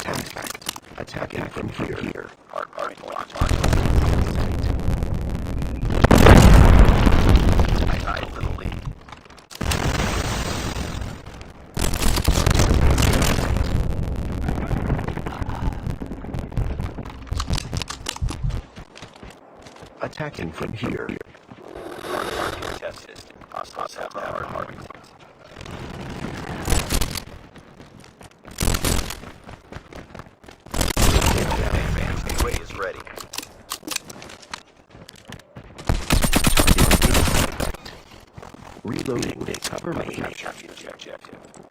Attacking from here. Hard locked. I little lead. Attacking from here. Hard contested. Hostiles have the hard point. Gateway is ready. Reloading. Cover me. Capture the objective.